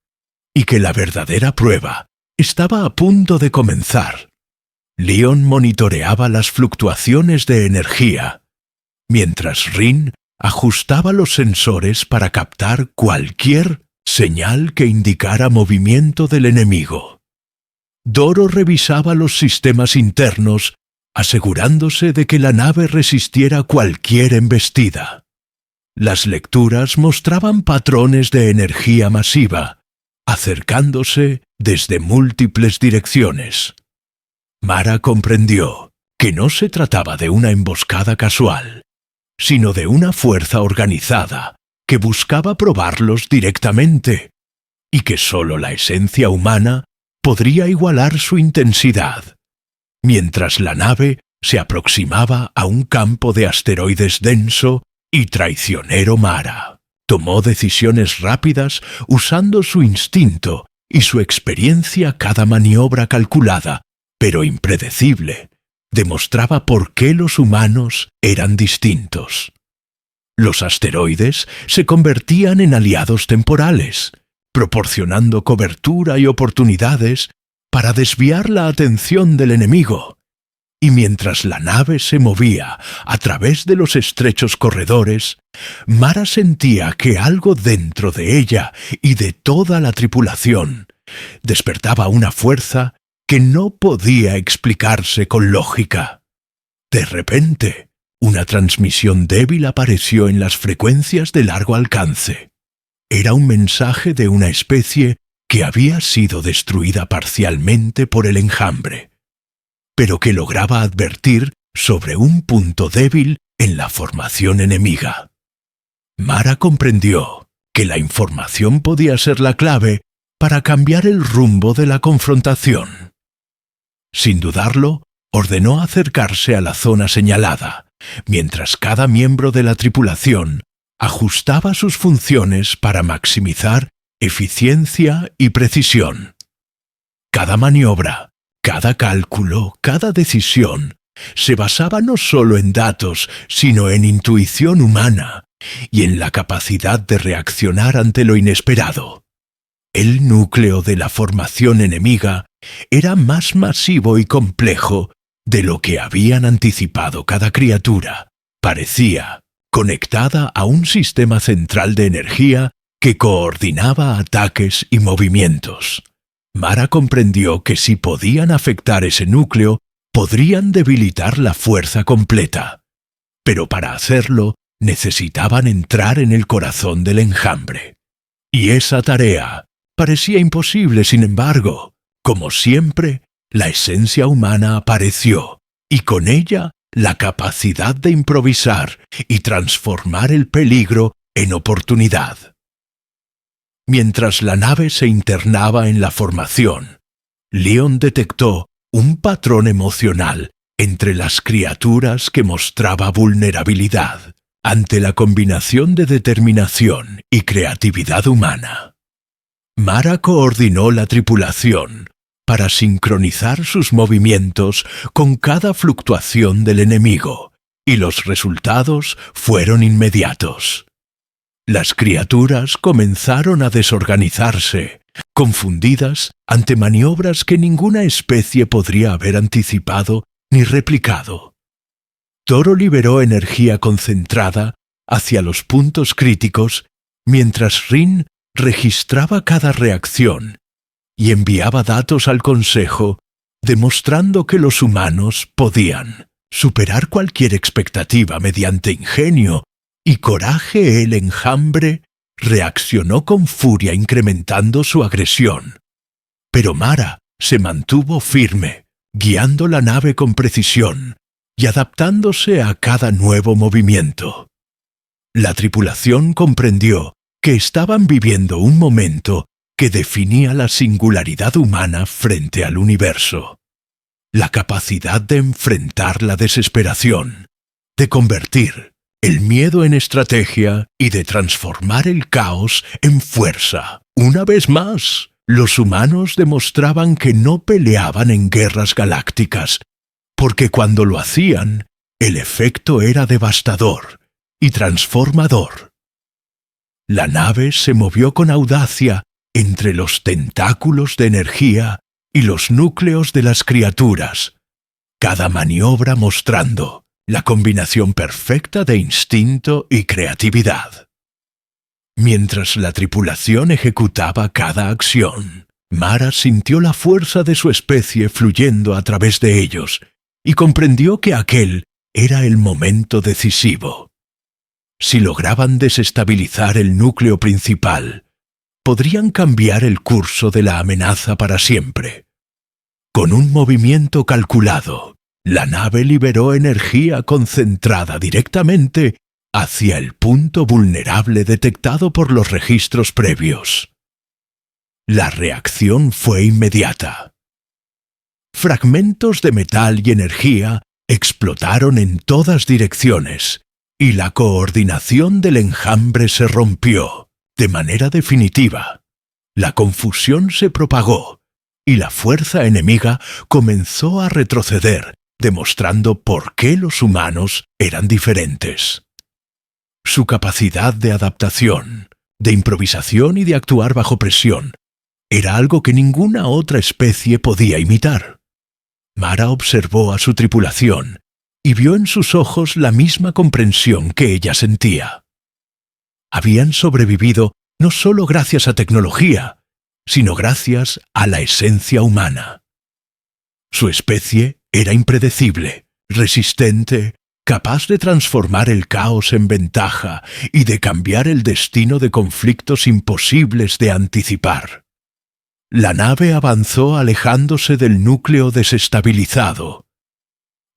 y que la verdadera prueba estaba a punto de comenzar. Leon monitoreaba las fluctuaciones de energía, mientras Rin ajustaba los sensores para captar cualquier señal que indicara movimiento del enemigo. Doro revisaba los sistemas internos, asegurándose de que la nave resistiera cualquier embestida. Las lecturas mostraban patrones de energía masiva, acercándose desde múltiples direcciones. Mara comprendió que no se trataba de una emboscada casual, sino de una fuerza organizada que buscaba probarlos directamente, y que sólo la esencia humana podría igualar su intensidad. Mientras la nave se aproximaba a un campo de asteroides denso y traicionero, Mara tomó decisiones rápidas usando su instinto y su experiencia. Cada maniobra calculada, pero impredecible, demostraba por qué los humanos eran distintos. Los asteroides se convertían en aliados temporales, proporcionando cobertura y oportunidades para desviar la atención del enemigo. Y mientras la nave se movía a través de los estrechos corredores, Mara sentía que algo dentro de ella y de toda la tripulación despertaba una fuerza que no podía explicarse con lógica. De repente, una transmisión débil apareció en las frecuencias de largo alcance. Era un mensaje de una especie que había sido destruida parcialmente por el enjambre, pero que lograba advertir sobre un punto débil en la formación enemiga. Mara comprendió que la información podía ser la clave para cambiar el rumbo de la confrontación. Sin dudarlo, ordenó acercarse a la zona señalada, mientras cada miembro de la tripulación ajustaba sus funciones para maximizar eficiencia y precisión. Cada maniobra, cada cálculo, cada decisión se basaba no solo en datos, sino en intuición humana y en la capacidad de reaccionar ante lo inesperado. El núcleo de la formación enemiga era más masivo y complejo de lo que habían anticipado. Cada criatura parecía conectada a un sistema central de energía que coordinaba ataques y movimientos. Mara comprendió que si podían afectar ese núcleo, podrían debilitar la fuerza completa. Pero para hacerlo, necesitaban entrar en el corazón del enjambre. Y esa tarea parecía imposible. Sin embargo, como siempre, la esencia humana apareció, y con ella la capacidad de improvisar y transformar el peligro en oportunidad. Mientras la nave se internaba en la formación, Leon detectó un patrón emocional entre las criaturas que mostraba vulnerabilidad ante la combinación de determinación y creatividad humana. Mara coordinó la tripulación para sincronizar sus movimientos con cada fluctuación del enemigo, y los resultados fueron inmediatos. Las criaturas comenzaron a desorganizarse, confundidas ante maniobras que ninguna especie podría haber anticipado ni replicado. Toro liberó energía concentrada hacia los puntos críticos, mientras Rin registraba cada reacción y enviaba datos al Consejo, demostrando que los humanos podían superar cualquier expectativa mediante ingenio y coraje. El enjambre reaccionó con furia, incrementando su agresión. Pero Mara se mantuvo firme, guiando la nave con precisión y adaptándose a cada nuevo movimiento. La tripulación comprendió que estaban viviendo un momento que definía la singularidad humana frente al universo. La capacidad de enfrentar la desesperación, de convertir el miedo en estrategia y de transformar el caos en fuerza. Una vez más, los humanos demostraban que no peleaban en guerras galácticas, porque cuando lo hacían, el efecto era devastador y transformador. La nave se movió con audacia entre los tentáculos de energía y los núcleos de las criaturas, cada maniobra mostrando la combinación perfecta de instinto y creatividad. Mientras la tripulación ejecutaba cada acción, Mara sintió la fuerza de su especie fluyendo a través de ellos y comprendió que aquel era el momento decisivo. Si lograban desestabilizar el núcleo principal, podrían cambiar el curso de la amenaza para siempre. Con un movimiento calculado, la nave liberó energía concentrada directamente hacia el punto vulnerable detectado por los registros previos. La reacción fue inmediata. Fragmentos de metal y energía explotaron en todas direcciones, y la coordinación del enjambre se rompió de manera definitiva. La confusión se propagó, y la fuerza enemiga comenzó a retroceder, demostrando por qué los humanos eran diferentes. Su capacidad de adaptación, de improvisación y de actuar bajo presión era algo que ninguna otra especie podía imitar. Mara observó a su tripulación y vio en sus ojos la misma comprensión que ella sentía. Habían sobrevivido no solo gracias a tecnología, sino gracias a la esencia humana. Su especie era impredecible, resistente, capaz de transformar el caos en ventaja y de cambiar el destino de conflictos imposibles de anticipar. La nave avanzó alejándose del núcleo desestabilizado,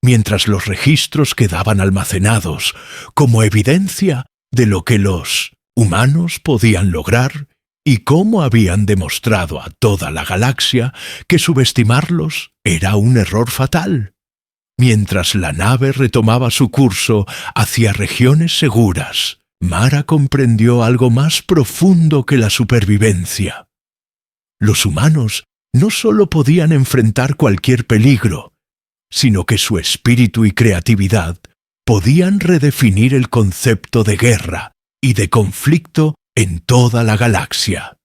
mientras los registros quedaban almacenados como evidencia de lo que los humanos podían lograr y cómo habían demostrado a toda la galaxia que subestimarlos era un error fatal. Mientras la nave retomaba su curso hacia regiones seguras, Mara comprendió algo más profundo que la supervivencia. Los humanos no solo podían enfrentar cualquier peligro, sino que su espíritu y creatividad podían redefinir el concepto de guerra y de conflicto en toda la galaxia.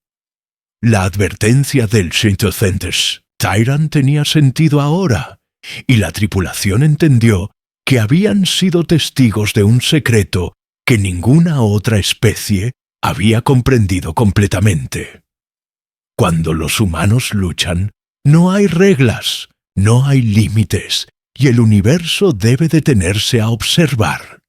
La advertencia del Synthocentes Tyrant tenía sentido ahora, y la tripulación entendió que habían sido testigos de un secreto que ninguna otra especie había comprendido completamente. Cuando los humanos luchan, no hay reglas, no hay límites, y el universo debe detenerse a observar.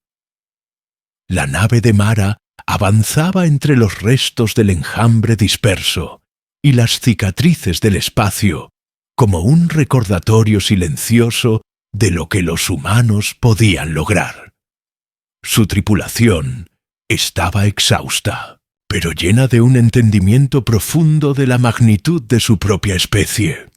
La nave de Mara avanzaba entre los restos del enjambre disperso y las cicatrices del espacio, como un recordatorio silencioso de lo que los humanos podían lograr. Su tripulación estaba exhausta, pero llena de un entendimiento profundo de la magnitud de su propia especie.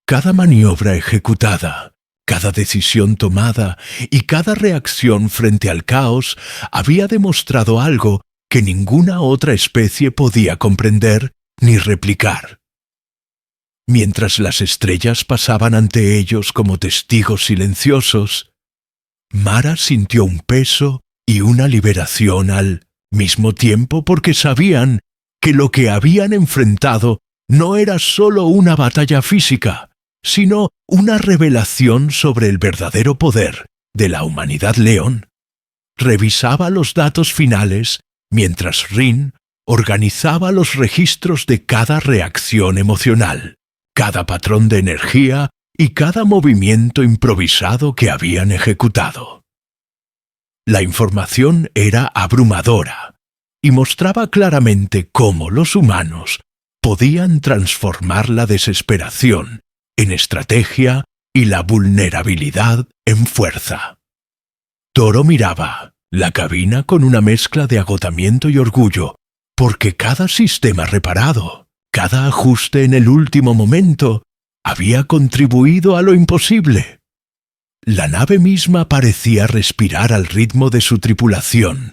Cada maniobra ejecutada, cada decisión tomada y cada reacción frente al caos había demostrado algo que ninguna otra especie podía comprender ni replicar. Mientras las estrellas pasaban ante ellos como testigos silenciosos, Mara sintió un peso y una liberación al mismo tiempo, porque sabían que lo que habían enfrentado no era solo una batalla física, sino una revelación sobre el verdadero poder de la humanidad. León revisaba los datos finales mientras Rin organizaba los registros de cada reacción emocional, cada patrón de energía y cada movimiento improvisado que habían ejecutado. La información era abrumadora y mostraba claramente cómo los humanos podían transformar la desesperación en estrategia y la vulnerabilidad en fuerza. Toro miraba la cabina con una mezcla de agotamiento y orgullo, porque cada sistema reparado, cada ajuste en el último momento, había contribuido a lo imposible. La nave misma parecía respirar al ritmo de su tripulación,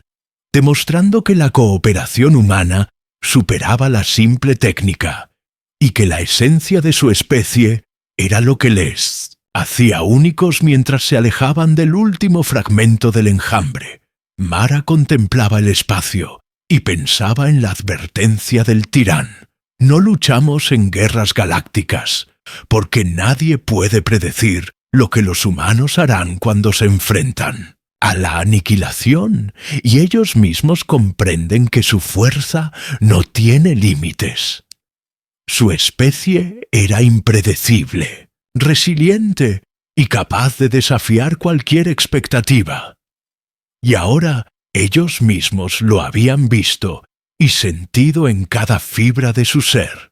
demostrando que la cooperación humana superaba la simple técnica, y que la esencia de su especie era lo que les hacía únicos mientras se alejaban del último fragmento del enjambre. Mara contemplaba el espacio y pensaba en la advertencia del Tirán. No luchamos en guerras galácticas, porque nadie puede predecir lo que los humanos harán cuando se enfrentan a la aniquilación, y ellos mismos comprenden que su fuerza no tiene límites. Su especie era impredecible, resiliente y capaz de desafiar cualquier expectativa. Y ahora ellos mismos lo habían visto y sentido en cada fibra de su ser.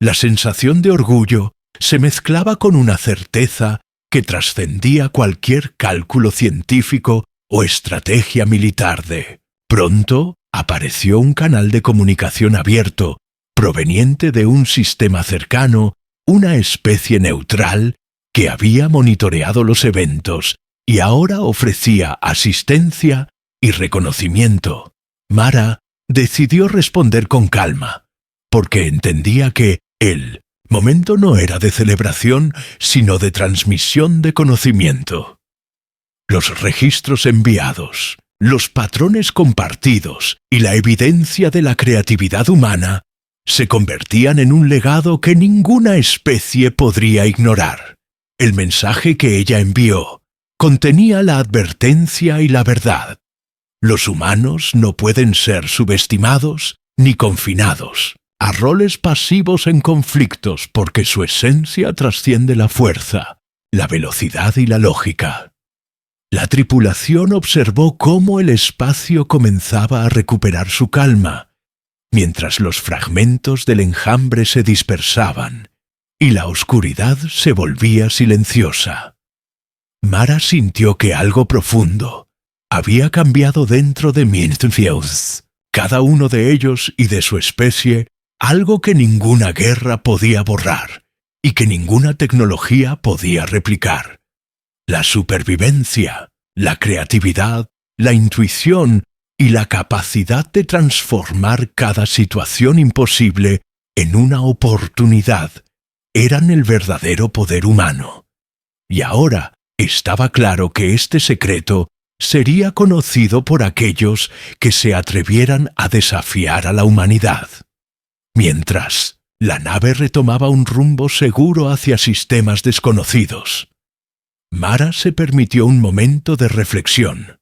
La sensación de orgullo se mezclaba con una certeza que trascendía cualquier cálculo científico o estrategia militar de. Pronto apareció un canal de comunicación abierto, proveniente de un sistema cercano, una especie neutral que había monitoreado los eventos y ahora ofrecía asistencia y reconocimiento. Mara decidió responder con calma, porque entendía que el momento no era de celebración, sino de transmisión de conocimiento. Los registros enviados, los patrones compartidos y la evidencia de la creatividad humana se convertían en un legado que ninguna especie podría ignorar. El mensaje que ella envió contenía la advertencia y la verdad. Los humanos no pueden ser subestimados ni confinados a roles pasivos en conflictos porque su esencia trasciende la fuerza, la velocidad y la lógica. La tripulación observó cómo el espacio comenzaba a recuperar su calma, mientras los fragmentos del enjambre se dispersaban y la oscuridad se volvía silenciosa. Mara sintió que algo profundo había cambiado dentro de Minfield, cada uno de ellos y de su especie, algo que ninguna guerra podía borrar y que ninguna tecnología podía replicar. La supervivencia, la creatividad, la intuición y la capacidad de transformar cada situación imposible en una oportunidad eran el verdadero poder humano. Y ahora estaba claro que este secreto sería conocido por aquellos que se atrevieran a desafiar a la humanidad. Mientras, la nave retomaba un rumbo seguro hacia sistemas desconocidos. Mara se permitió un momento de reflexión.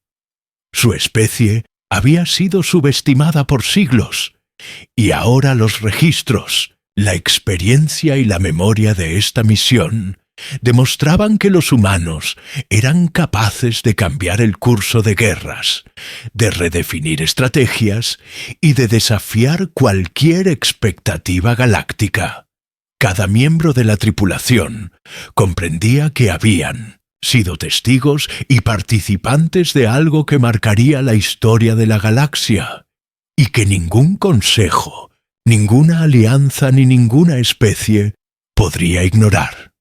Su especie había sido subestimada por siglos, y ahora los registros, la experiencia y la memoria de esta misión demostraban que los humanos eran capaces de cambiar el curso de guerras, de redefinir estrategias y de desafiar cualquier expectativa galáctica. Cada miembro de la tripulación comprendía que habían sido testigos y participantes de algo que marcaría la historia de la galaxia, y que ningún consejo, ninguna alianza ni ninguna especie podría ignorar.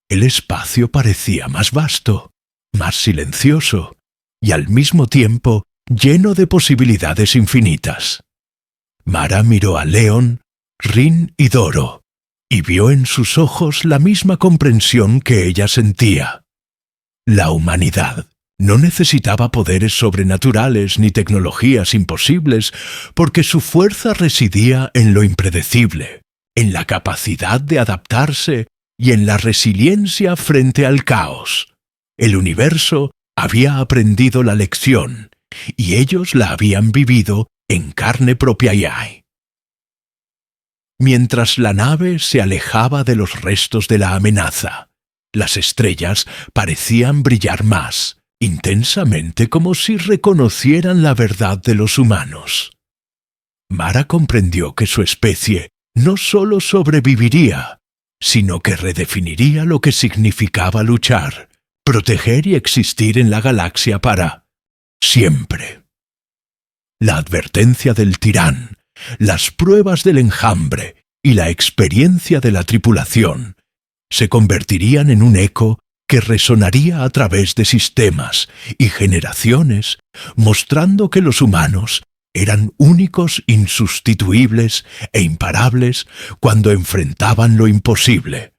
El espacio parecía más vasto, más silencioso, y al mismo tiempo lleno de posibilidades infinitas. Mara miró a Leon, Rin y Doro, y vio en sus ojos la misma comprensión que ella sentía. La humanidad no necesitaba poderes sobrenaturales ni tecnologías imposibles, porque su fuerza residía en lo impredecible, en la capacidad de adaptarse y en la resiliencia frente al caos. El universo había aprendido la lección, y ellos la habían vivido en carne propia y hay. Mientras la nave se alejaba de los restos de la amenaza, las estrellas parecían brillar más, intensamente, como si reconocieran la verdad de los humanos. Mara comprendió que su especie no solo sobreviviría, sino que redefiniría lo que significaba luchar, proteger y existir en la galaxia para siempre. La advertencia del tirán, las pruebas del enjambre y la experiencia de la tripulación se convertirían en un eco que resonaría a través de sistemas y generaciones, mostrando que los humanos eran únicos, insustituibles e imparables cuando enfrentaban lo imposible,